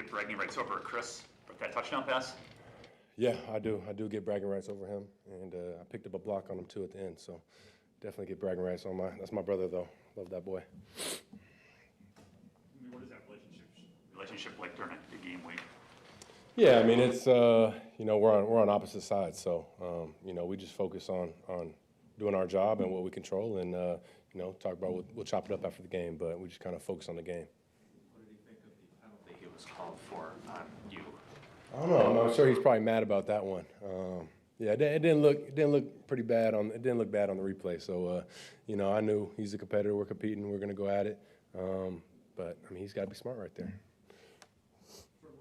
get bragging rights over Chris with that touchdown pass? Yeah, I do. I do get bragging rights over him, and I picked up a block on him too at the end. So definitely get bragging rights on that's my brother though. Love that boy. What is that relationship like during the game week? Yeah, I mean it's we're on opposite sides, so we just focus on doing our job and what we control, and talk about we'll chop it up after the game, but we just kind of focus on the game. What did he think of the penalty he was called for on you? I don't know. I'm sure he's probably mad about that one. Yeah, it didn't look pretty bad it didn't look bad on the replay. So I knew he's a competitor. We're competing. We're going to go at it. But I mean, he's got to be smart right there.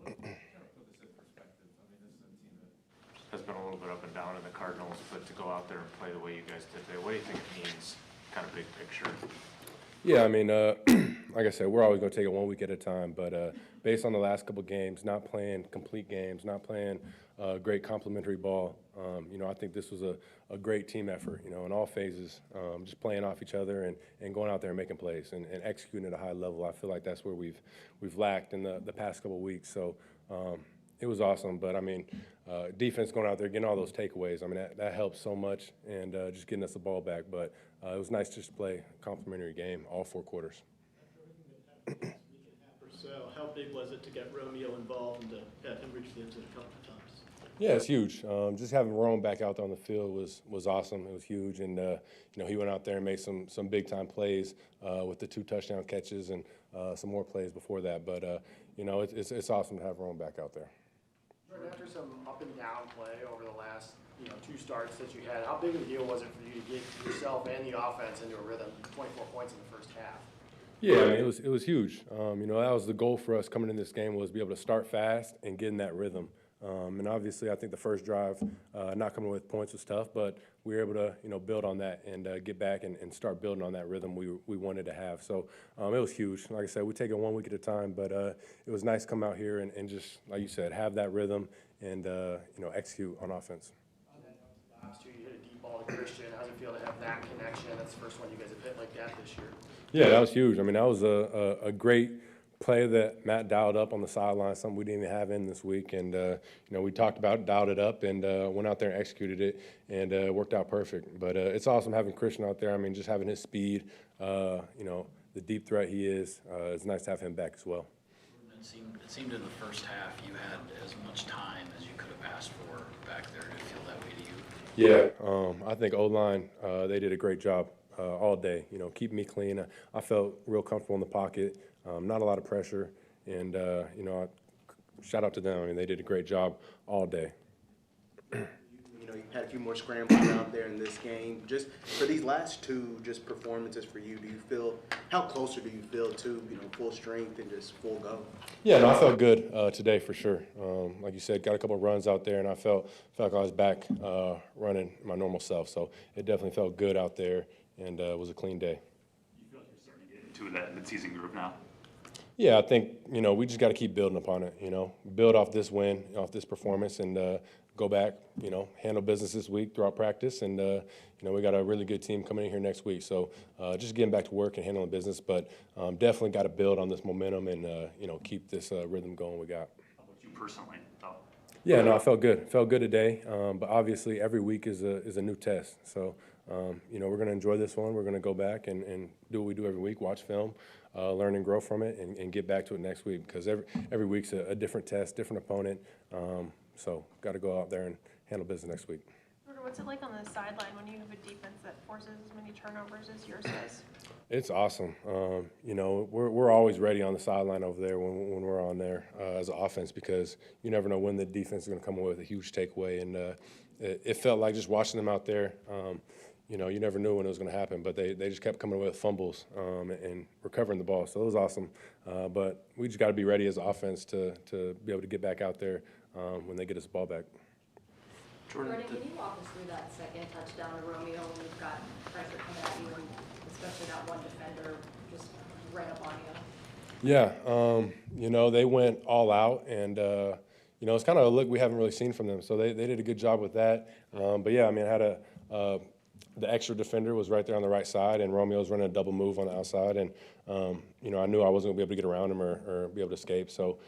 Kind of put this in perspective. I mean, this is a team that has been a little bit up and down in the Cardinals, but to go out there and play the way you guys did today, what do you think it means, kind of big picture? Yeah, I mean, like I said, we're always going to take it 1 week at a time. But based on the last couple of games, not playing complete games, not playing great complementary ball, I think this was a great team effort, in all phases, just playing off each other and going out there and making plays and executing at a high level. I feel like that's where we've lacked in the past couple of weeks. So it was awesome. But, I mean, defense going out there, getting all those takeaways, I mean, that helps so much, and just getting us the ball back. But it was nice just to play a complimentary game all 4 quarters. So how big was it to get Romeo involved and to have him reach the end zone a couple of times? Yeah, it's huge. Just having Rome back out there on the field was awesome. It was huge, and he went out there and made some big time plays with the 2 touchdown catches and some more plays before that. But it's awesome to have Rome back out there. After some up and down play over the last 2 starts that you had, how big of a deal was it for you to get yourself and the offense into a rhythm? 24 points in the first half. Yeah, I mean, it was huge. That was the goal for us coming in this game, was be able to start fast and get in that rhythm. And obviously, I think the first drive, not coming with points was tough, but we were able to build on that and get back and start building on that rhythm we wanted to have. So it was huge. Like I said, we take it 1 week at a time, but it was nice to come out here and just, like you said, have that rhythm and execute on offense. Last year, you hit a deep ball to Christian. How does it feel to have that connection? That's the first one you guys have hit like that this year. Yeah, that was huge. I mean, that was a great play that Matt dialed up on the sideline, something we didn't even have in this week. And, we talked about it, dialed it up, and went out there and executed it, and it worked out perfect. But it's awesome having Christian out there. I mean, just having his speed, the deep threat he is, it's nice to have him back as well. It seemed in the first half you had as much time as you could have asked for back there. Did it feel that way to you? Yeah, I think O-line, they did a great job all day, keeping me clean. I felt real comfortable in the pocket, not a lot of pressure, and, shout out to them. I mean, they did a great job all day. You had a few more scrambles out there in this game. Just for these last 2 just performances for you, how closer do you feel to, full strength and just full go? Yeah, no, I felt good today for sure. Like you said, got a couple of runs out there, and I felt like I was back running my normal self. So it definitely felt good out there, and it was a clean day. You feel like you're starting to get into that midseason group now? Yeah, I think, we just got to keep building upon it, build off this win, off this performance, and go back, handle business this week throughout practice. And, we got a really good team coming in here next week. So just getting back to work and handling business, but definitely got to build on this momentum and, keep this rhythm going we got. How about you personally? Yeah, no, I felt good. Felt good today, but obviously every week is a new test. So, we're going to enjoy this one. We're going to go back and do what we do every week, watch film, learn and grow from it, and get back to it next week, because every week's a different test, different opponent. So got to go out there and handle business next week. What's it like on the sideline when you have a defense that forces as many turnovers as yours does? It's awesome. We're always ready on the sideline over there when we're on there as an offense, because you never know when the defense is going to come away with a huge takeaway. And it felt like just watching them out there, you never knew when it was going to happen, but they just kept coming away with fumbles and recovering the ball. So it was awesome. But we just got to be ready as an offense to be able to get back out there when they get us the ball back. Jordan, can you walk us through that second touchdown to Romeo when you've got pressure coming at you, and especially that one defender just ran up on you? Yeah, they went all out, and it's kind of a look we haven't really seen from them. So they did a good job with that. But yeah, I mean, I had the extra defender was right there on the right side, and Romeo was running a double move on the outside, and I knew I wasn't going to be able to get around him or be able to escape. So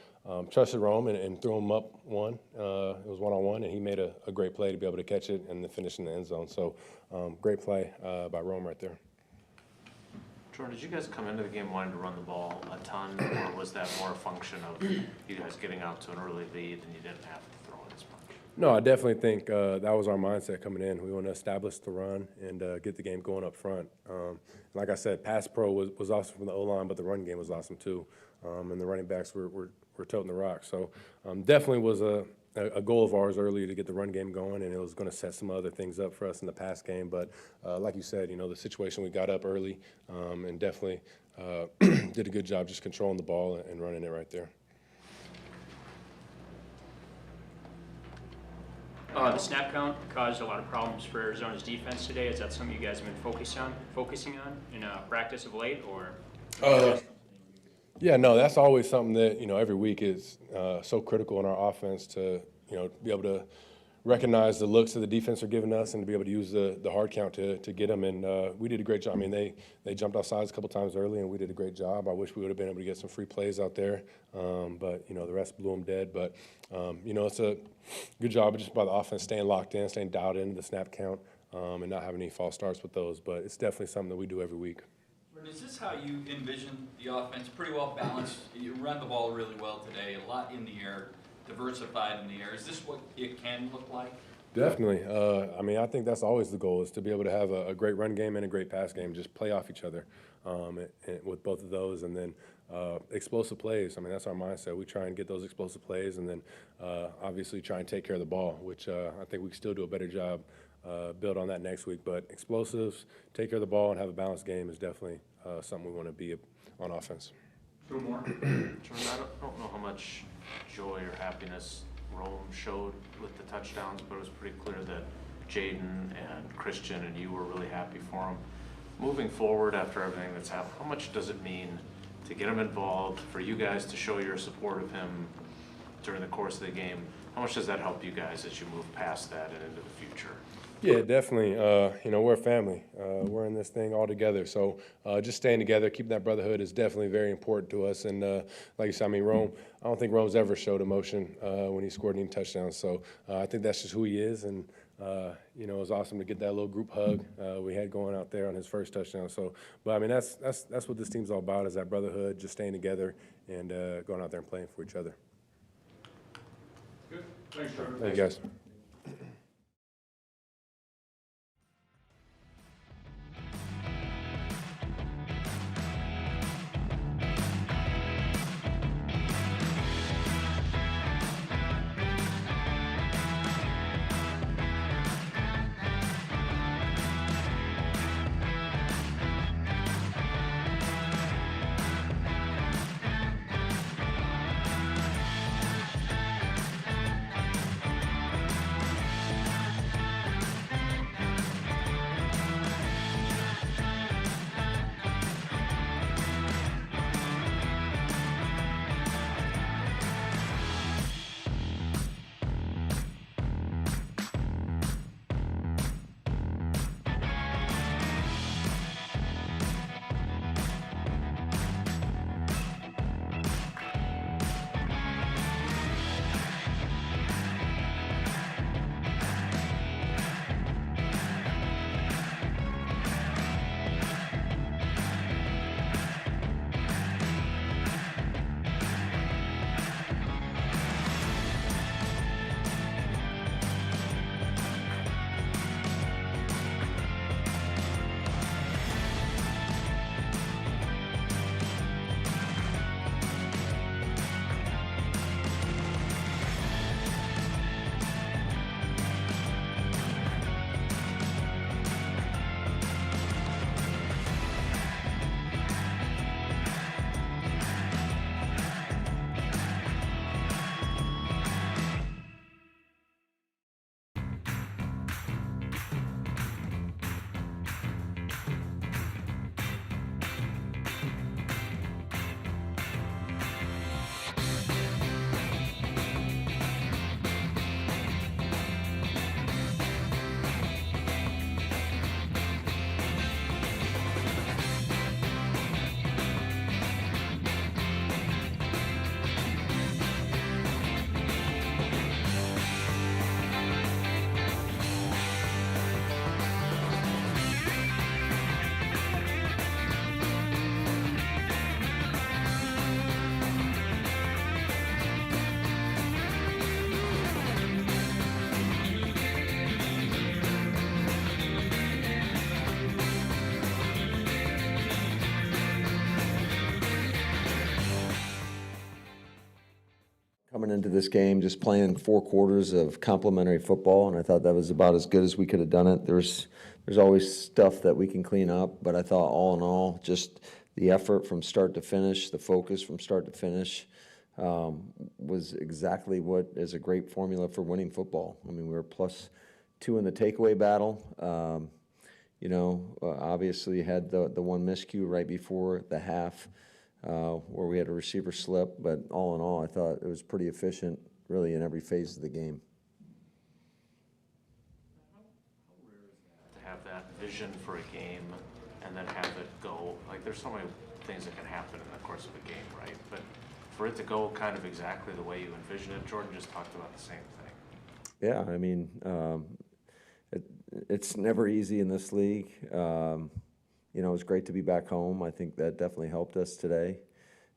trusted Rome and threw him up one. It was one-on-one, and he made a great play to be able to catch it and then finish in the end zone. So great play by Rome right there. Jordan, did you guys come into the game wanting to run the ball a ton, or was that more a function of you guys getting out to an early lead and you didn't have to throw it as much? No, I definitely think that was our mindset coming in. We want to establish the run and get the game going up front. Like I said, pass pro was awesome from the O-line, but the run game was awesome too. And the running backs were toting the rock. So definitely was a goal of ours early to get the run game going, and it was going to set some other things up for us in the pass game. But like you said, the situation, we got up early and definitely did a good job just controlling the ball and running it right there. The snap count caused a lot of problems for Arizona's defense today. Is that something you guys have been focusing on in practice of late, or? Yeah, no, that's always something that, every week is so critical in our offense to, be able to recognize the looks that the defense are giving us and to be able to use the hard count to get them. And we did a great job. I mean, they jumped off sides a couple times early, and we did a great job. I wish we would have been able to get some free plays out there, but, the rest blew them dead. But, it's a good job just by the offense staying locked in, staying dialed into the snap count, and not having any false starts with those. But it's definitely something that we do every week. Is this how you envision the offense? Pretty well balanced. You run the ball really well today, a lot in the air, diversified in the air. Is this what it can look like? Definitely. I think that's always the goal, is to be able to have a great run game and a great pass game, just play off each other and with both of those. And then explosive plays. That's our mindset. We try and get those explosive plays, and then obviously try and take care of the ball, which I think we can still do a better job build on that next week. But explosives, take care of the ball, and have a balanced game is definitely something we want to be on offense. Two more. Jordan, I don't know how much joy or happiness Rome showed with the touchdowns, but it was pretty clear that Jaden and Christian and you were really happy for him. Moving forward after everything that's happened, how much does it mean to get him involved, for you guys to show your support of him during the course of the game? How much does that help you guys as you move past that and into the future? Yeah, definitely. We're a family. We're in this thing all together. So just staying together, keeping that brotherhood is definitely very important to us. And like you said, Rome, I don't think Rome's ever showed emotion when he scored any touchdowns. So I think that's just who he is. And, it was awesome to get that little group hug we had going out there on his first touchdown. So, but that's what this team's all about, is that brotherhood, just staying together and going out there and playing for each other. Good. Thanks, Trevor. Thank you, guys. coming into this game, just playing 4 quarters of complimentary football, and I thought that was about as good as we could have done it. There's always stuff that we can clean up, but I thought all in all, just the effort from start to finish, the focus from start to finish, was exactly what is a great formula for winning football. I mean, we were +2 in the takeaway battle. Obviously had the one miscue right before the half, where we had a receiver slip, but all in all, I thought it was pretty efficient, really, in every phase of the game. To have that vision for a game and then have it go, like, there's so many things that can happen in the course of a game, right? But for it to go kind of exactly the way you envisioned it, Jordan just talked about the same thing. Yeah, I mean, it's never easy in this league. It's great to be back home. I think that definitely helped us today.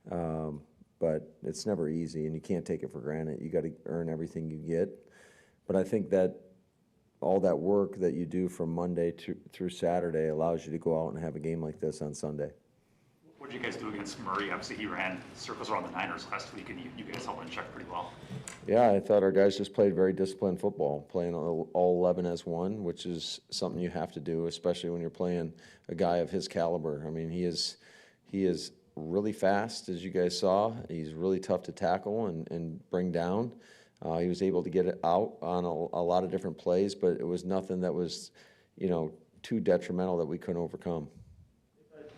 But it's never easy, and you can't take it for granted. You got to earn everything you get. But I think that all that work that you do from Monday through Saturday allows you to go out and have a game like this on Sunday. What did you guys do against Murray? Obviously, he ran circles around the Niners last week, and you guys held him in check pretty well. Yeah, I thought our guys just played very disciplined football, playing all 11 as one, which is something you have to do, especially when you're playing a guy of his caliber. I mean, he is really fast, as you guys saw. He's really tough to tackle and bring down. He was able to get it out on a lot of different plays, but it was nothing that was, too detrimental that we couldn't overcome.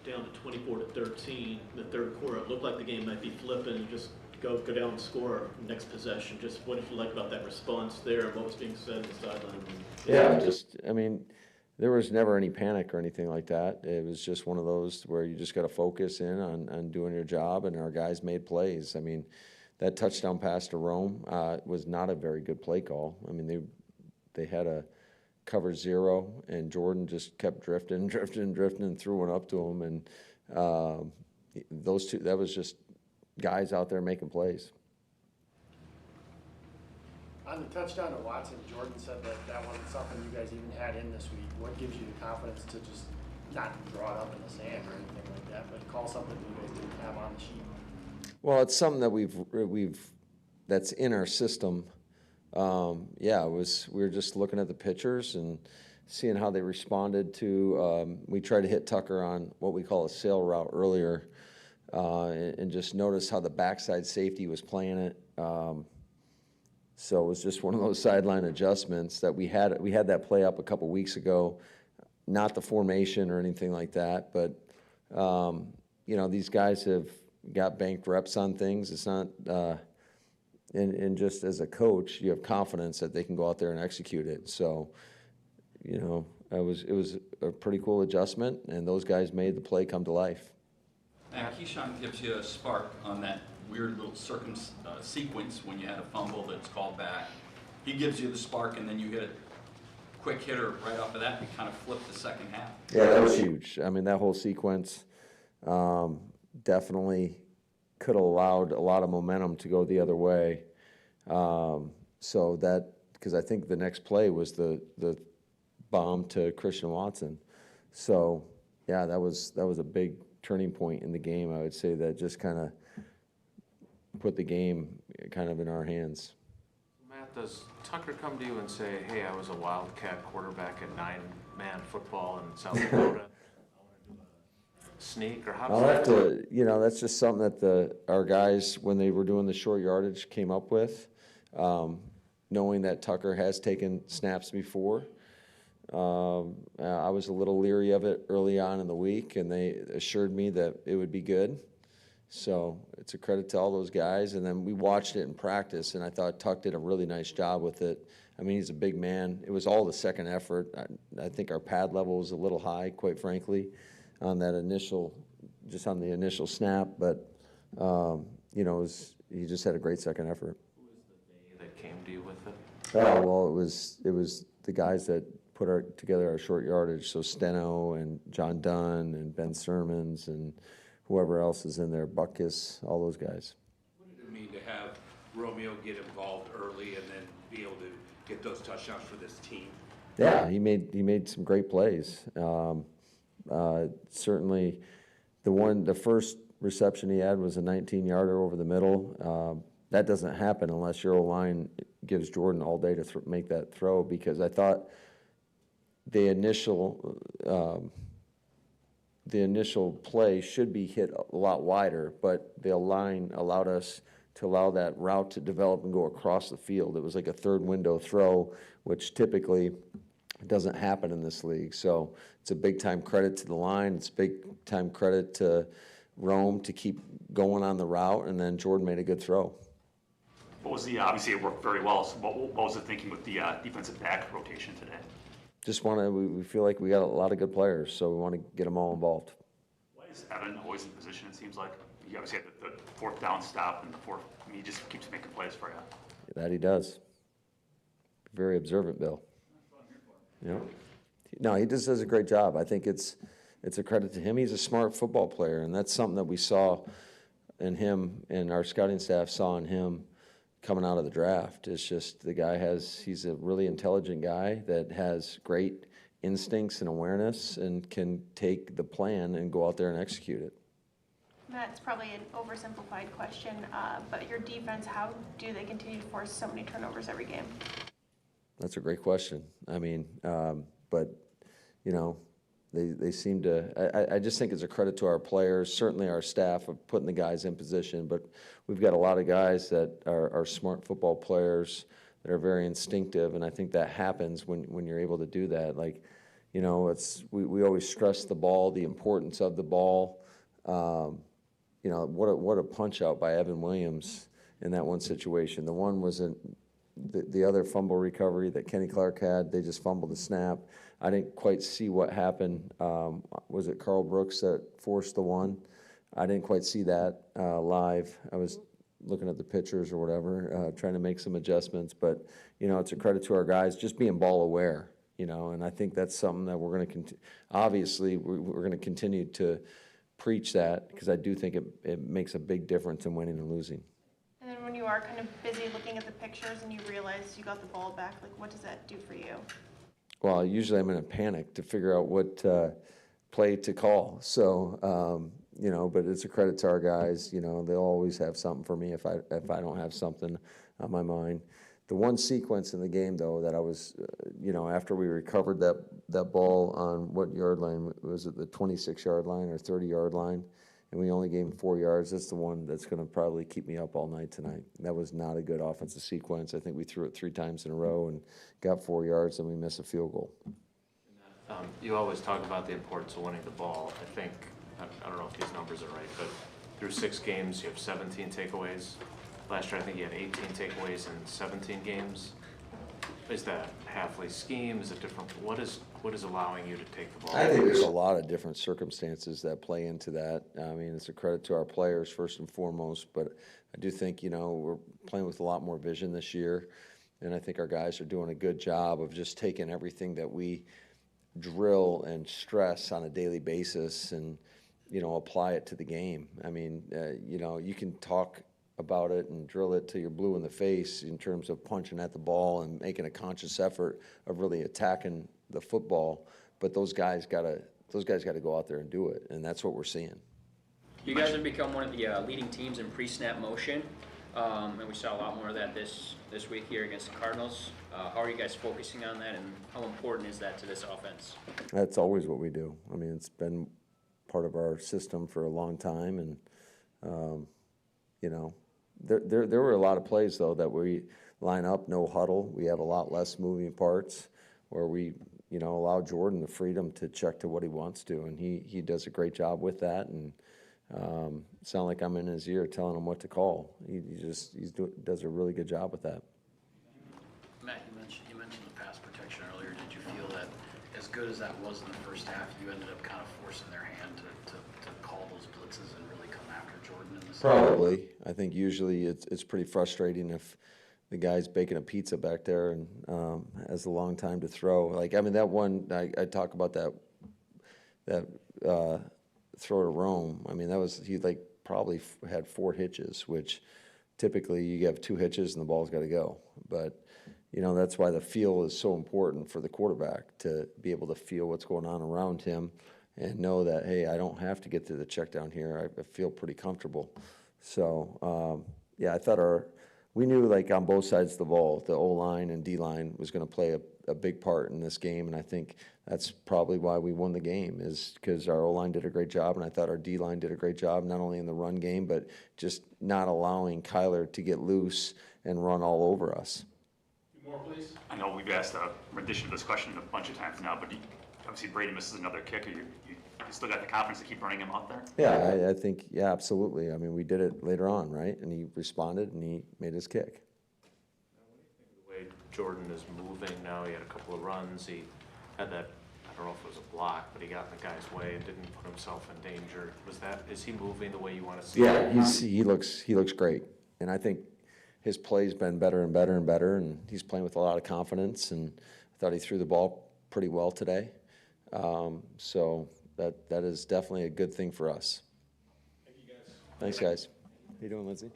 Down to 24-13 in the third quarter, it looked like the game might be flipping and just go down and score next possession. Just what did you like about that response there and what was being said on the sideline? Yeah, there was never any panic or anything like that. It was just one of those where you just got to focus in on doing your job, and our guys made plays. I mean, that touchdown pass to Rome was not a very good play call. I mean, they had a cover 0, and Jordan just kept drifting, and threw one up to him. And those two, that was just guys out there making plays. On the touchdown to Watson, Jordan said that wasn't something you guys even had in this week. What gives you the confidence to just not draw it up in the sand or anything like that, but call something you guys didn't have on the sheet? Well, it's something that that's in our system. We were just looking at the pitchers and seeing how they responded to. We tried to hit Tucker on what we call a sail route earlier, and just noticed how the backside safety was playing it. So it was just one of those sideline adjustments that we had. We had that play up a couple weeks ago, not the formation or anything like that, but these guys have got banked reps on things. It's not. And just as a coach, you have confidence that they can go out there and execute it. So, it was a pretty cool adjustment, and those guys made the play come to life. And Keyshawn gives you a spark on that weird little sequence when you had a fumble that's called back. He gives you the spark, and then you hit a quick hitter right off of that, and kind of flip the second half. Yeah, that was huge. I mean, that whole sequence definitely could have allowed a lot of momentum to go the other way. Because I think the next play was the bomb to Christian Watson. So, yeah, that was a big turning point in the game. I would say that just kind of put the game kind of in our hands. Matt, does Tucker come to you and say, hey, I was a Wildcat quarterback in 9-man football in South Dakota? Sneak, or how does I'll have that to, that's just something that our guys, when they were doing the short yardage, came up with, knowing that Tucker has taken snaps before. I was a little leery of it early on in the week, and they assured me that it would be good. So it's a credit to all those guys. And then we watched it in practice, and I thought Tuck did a really nice job with it. I mean, he's a big man. It was all the second effort. I think our pad level was a little high, quite frankly, on that on the initial snap, but he just had a great second effort. Who was the they that came to you with it? Oh, well, it was the guys that put together our short yardage, so Steno and John Dunn and Ben Sermons and whoever else is in there, Butkus, all those guys. What did it mean to have Romeo get involved early and then be able to get those touchdowns for this team? Yeah, he made some great plays. Certainly, the first reception he had was a 19-yarder over the middle. that doesn't happen unless your O-line gives Jordan all day to make that throw, because I thought the initial play should be hit a lot wider, but the line allowed us to allow that route to develop and go across the field. It was like a third window throw, which typically doesn't happen in this league. So it's a big time credit to the line. It's a big time credit to Rome to keep going on the route, and then Jordan made a good throw. What was obviously it worked very well, so what was the thinking with the defensive back rotation today? Just we feel like we got a lot of good players, so we want to get them all involved. Why is Evan always in position, it seems like? You obviously had the fourth down stop and the fourth, I mean, he just keeps making plays for you. That he does. Very observant, Bill. Yeah. No, he just does a great job. I think it's a credit to him. He's a smart football player, and that's something that we saw in him and our scouting staff saw in him coming out of the draft. It's just the guy he's a really intelligent guy that has great instincts and awareness and can take the plan and go out there and execute it. Matt, it's probably an oversimplified question, but your defense, how do they continue to force so many turnovers every game? That's a great question. I mean, but, you know, they seem to, I just think it's a credit to our players, certainly our staff of putting the guys in position, but we've got a lot of guys that are smart football players that are very instinctive, and I think that happens when you're able to do that. Like, you know, we always stress the ball, the importance of the ball. You know, what a punch out by Evan Williams in that one situation. The one was the other fumble recovery that Kenny Clark had. They just fumbled the snap. I didn't quite see what happened. Was it Carl Brooks that forced the one? I didn't quite see that live. I was looking at the pictures or whatever, trying to make some adjustments. But, you know, it's a credit to our guys just being ball aware, you know, and I think that's something that we're going to obviously we're going to continue to preach that, because I do think it makes a big difference in winning and losing. And then when you are kind of busy looking at the pictures and you realize you got the ball back, like what does that do for you? Well, usually I'm in a panic to figure out what play to call. So, you know, but it's a credit to our guys. You know, they'll always have something for me if I don't have something on my mind. The one sequence in the game, though, that I was, you know, after we recovered that ball on what yard line? Was it the 26-yard line or 30-yard line? And we only gave him 4 yards. That's the one that's going to probably keep me up all night tonight. That was not a good offensive sequence. I think we threw it 3 times in a row and got 4 yards, and we missed a field goal. You always talk about the importance of winning the ball. I think, I don't know if these numbers are right, but through 6 games, you have 17 takeaways. Last year, I think you had 18 takeaways in 17 games. Is that Hafley's scheme? Is it different? What is allowing you to take the ball? I think there's a lot of different circumstances that play into that. I mean, it's a credit to our players first and foremost, but I do think, you know, we're playing with a lot more vision this year, and I think our guys are doing a good job of just taking everything that we drill and stress on a daily basis and, you know, apply it to the game. I mean, you know, you can talk about it and drill it till you're blue in the face in terms of punching at the ball and making a conscious effort of really attacking the football, but those guys gotta go out there and do it, and that's what we're seeing. You guys have become one of the leading teams in pre-snap motion, and we saw a lot more of that this week here against the Cardinals. How are you guys focusing on that, and how important is that to this offense? That's always what we do. I mean, it's been part of our system for a long time, and you know, there were a lot of plays though that we line up, no huddle. We have a lot less moving parts, where we, you know, allow Jordan the freedom to check to what he wants to, and he does a great job with that. And sound like I'm in his ear telling him what to call. He does a really good job with that. Matt, you mentioned the pass protection earlier. Did you feel that as good as that was in the first half, you ended up kind of forcing their hand to call those blitzes and really come after Jordan in the second? Probably. I think usually it's pretty frustrating if the guy's baking a pizza back there and has a long time to throw. Like, I mean, that one, I talk about that throw to Rome. I mean, he like probably had 4 hitches, which typically you have 2 hitches and the ball's got to go. But, you know, that's why the feel is so important for the quarterback, to be able to feel what's going on around him and know that, hey, I don't have to get to the check down here. I feel pretty comfortable. So, yeah, I thought we knew like on both sides of the ball, the O-line and D-line was going to play a big part in this game, and I think that's probably why we won the game, is because our O-line did a great job, and I thought our D-line did a great job, not only in the run game, but just not allowing Kyler to get loose and run all over us. More, please. I know we've asked a rendition of this question a bunch of times now, but obviously Brady misses another kicker. You still got the confidence to keep running him out there? Yeah, I think, yeah, absolutely. I mean, we did it later on, right? And he responded, and he made his kick. The way Jordan is moving now, he had a couple of runs, he had that, I don't know if it was a block, but he got in the guy's way and didn't put himself in danger. Is he moving the way you want to see Yeah, him? he looks great. And I think his play's been better and better and better, and he's playing with a lot of confidence, and I thought he threw the ball pretty well today. So that is definitely a good thing for us. Thank you, guys. Thanks, guys. How you doing, Lindsay?